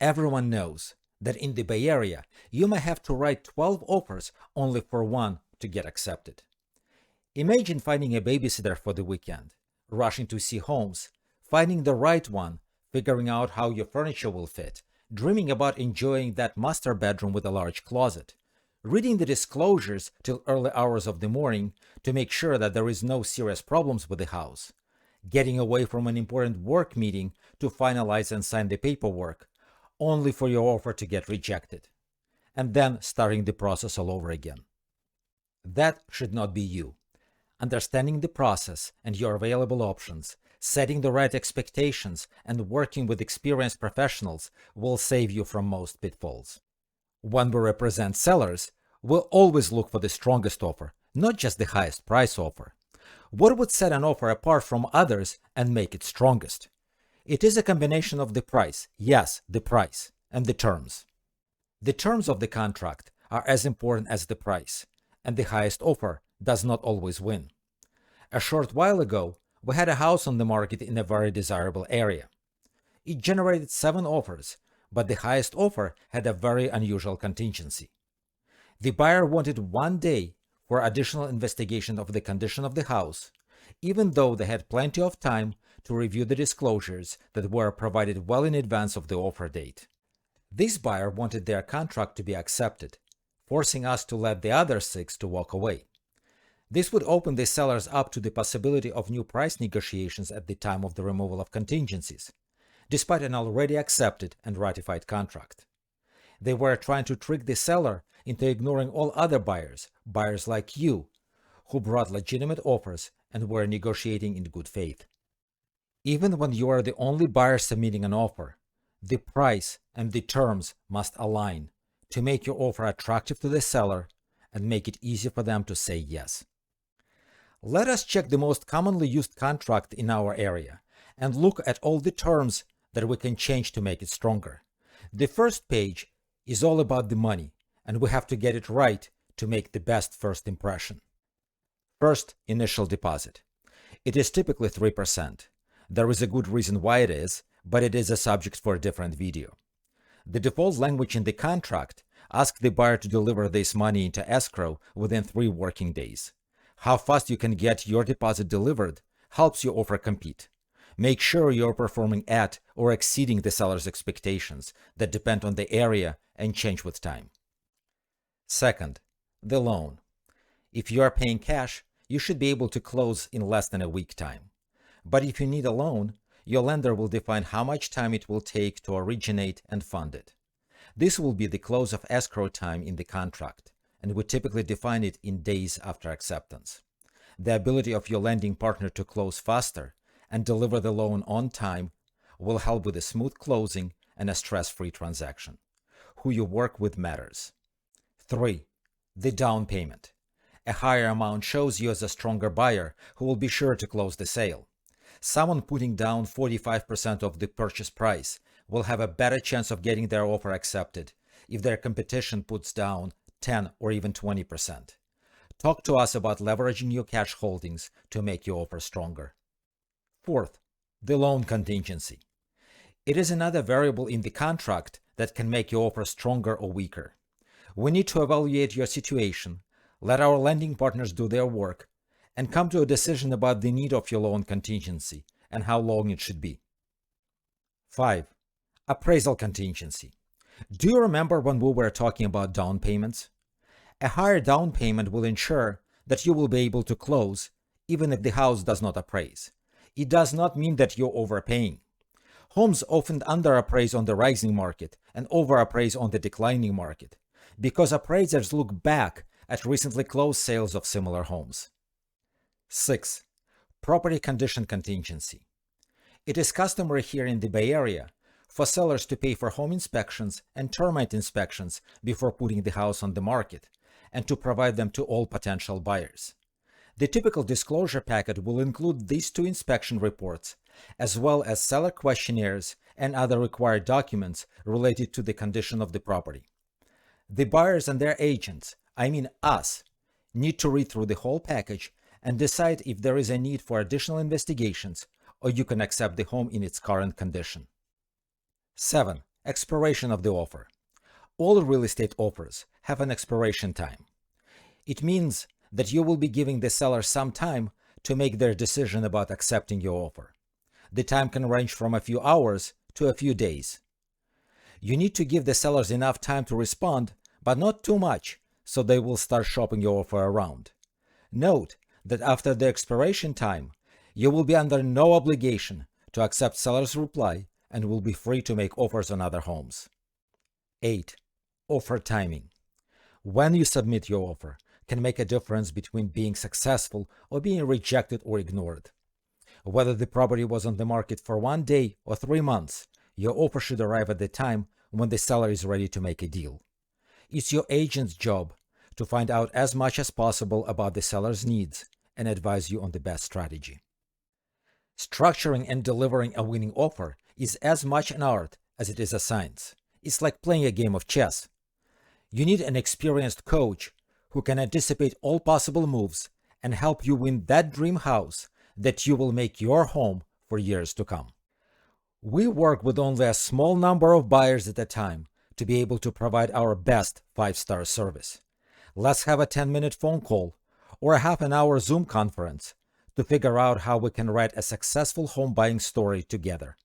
Everyone knows that in the Bay Area, you may have to write 12 offers only for one to get accepted. Imagine finding a babysitter for the weekend, rushing to see homes, finding the right one, figuring out how your furniture will fit, dreaming about enjoying that master bedroom with a large closet, reading the disclosures till early hours of the morning to make sure that there is no serious problems with the house, getting away from an important work meeting to finalize and sign the paperwork, only for your offer to get rejected, and then starting the process all over again. That should not be you. Understanding the process and your available options, setting the right expectations, and working with experienced professionals will save you from most pitfalls. When we represent sellers, we'll always look for the strongest offer, not just the highest price offer. What would set an offer apart from others and make it strongest? It is a combination of the price, yes, the price, and the terms. The terms of the contract are as important as the price, and the highest offer does not always win. A short while ago, we had a house on the market in a very desirable area. It generated 7 offers, but the highest offer had a very unusual contingency. The buyer wanted 1 day for additional investigation of the condition of the house, even though they had plenty of time to review the disclosures that were provided well in advance of the offer date. This buyer wanted their contract to be accepted, forcing us to let the other 6 to walk away. This would open the sellers up to the possibility of new price negotiations at the time of the removal of contingencies, despite an already accepted and ratified contract. They were trying to trick the seller into ignoring all other buyers, buyers like you, who brought legitimate offers and were negotiating in good faith. Even when you are the only buyer submitting an offer, the price and the terms must align to make your offer attractive to the seller and make it easy for them to say yes. Let us check the most commonly used contract in our area and look at all the terms that we can change to make it stronger. The first page is all about the money, and we have to get it right to make the best first impression. First, initial deposit. It is typically 3%. There is a good reason why it is, but it is a subject for a different video. The default language in the contract asks the buyer to deliver this money into escrow within 3 working days. How fast you can get your deposit delivered helps your offer compete. Make sure you're performing at or exceeding the seller's expectations that depend on the area and change with time. Second, the loan. If you are paying cash, you should be able to close in less than a week time. But if you need a loan, your lender will define how much time it will take to originate and fund it. This will be the close of escrow time in the contract, and we typically define it in days after acceptance. The ability of your lending partner to close faster and deliver the loan on time will help with a smooth closing and a stress-free transaction. Who you work with matters. 3. The down payment. A higher amount shows you as a stronger buyer who will be sure to close the sale. Someone putting down 45% of the purchase price will have a better chance of getting their offer accepted if their competition puts down 10 or even 20%. Talk to us about leveraging your cash holdings to make your offer stronger. Fourth, the loan contingency. It is another variable in the contract that can make your offer stronger or weaker. We need to evaluate your situation, let our lending partners do their work, and come to a decision about the need of your loan contingency and how long it should be. 5. Appraisal contingency. Do you remember when we were talking about down payments? A higher down payment will ensure that you will be able to close even if the house does not appraise. It does not mean that you're overpaying. Homes often underappraise on the rising market and overappraise on the declining market because appraisers look back at recently closed sales of similar homes. 6. Property condition contingency. It is customary here in the Bay Area for sellers to pay for home inspections and termite inspections before putting the house on the market, and to provide them to all potential buyers. The typical disclosure packet will include these 2 inspection reports, as well as seller questionnaires and other required documents related to the condition of the property. The buyers and their agents, I mean us, need to read through the whole package and decide if there is a need for additional investigations or you can accept the home in its current condition. 7. Expiration of the offer. All real estate offers have an expiration time. It means that you will be giving the seller some time to make their decision about accepting your offer. The time can range from a few hours to a few days. You need to give the sellers enough time to respond, but not too much, so they will start shopping your offer around. Note that after the expiration time, you will be under no obligation to accept seller's reply and will be free to make offers on other homes. 8. Offer timing. When you submit your offer can make a difference between being successful or being rejected or ignored. Whether the property was on the market for 1 day or 3 months, your offer should arrive at the time when the seller is ready to make a deal. It's your agent's job to find out as much as possible about the seller's needs and advise you on the best strategy. Structuring and delivering a winning offer is as much an art as it is a science. It's like playing a game of chess. You need an experienced coach who can anticipate all possible moves and help you win that dream house that you will make your home for years to come. We work with only a small number of buyers at a time to be able to provide our best 5-star service. Let's have a 10-minute phone call or a half-an-hour Zoom conference to figure out how we can write a successful home buying story together.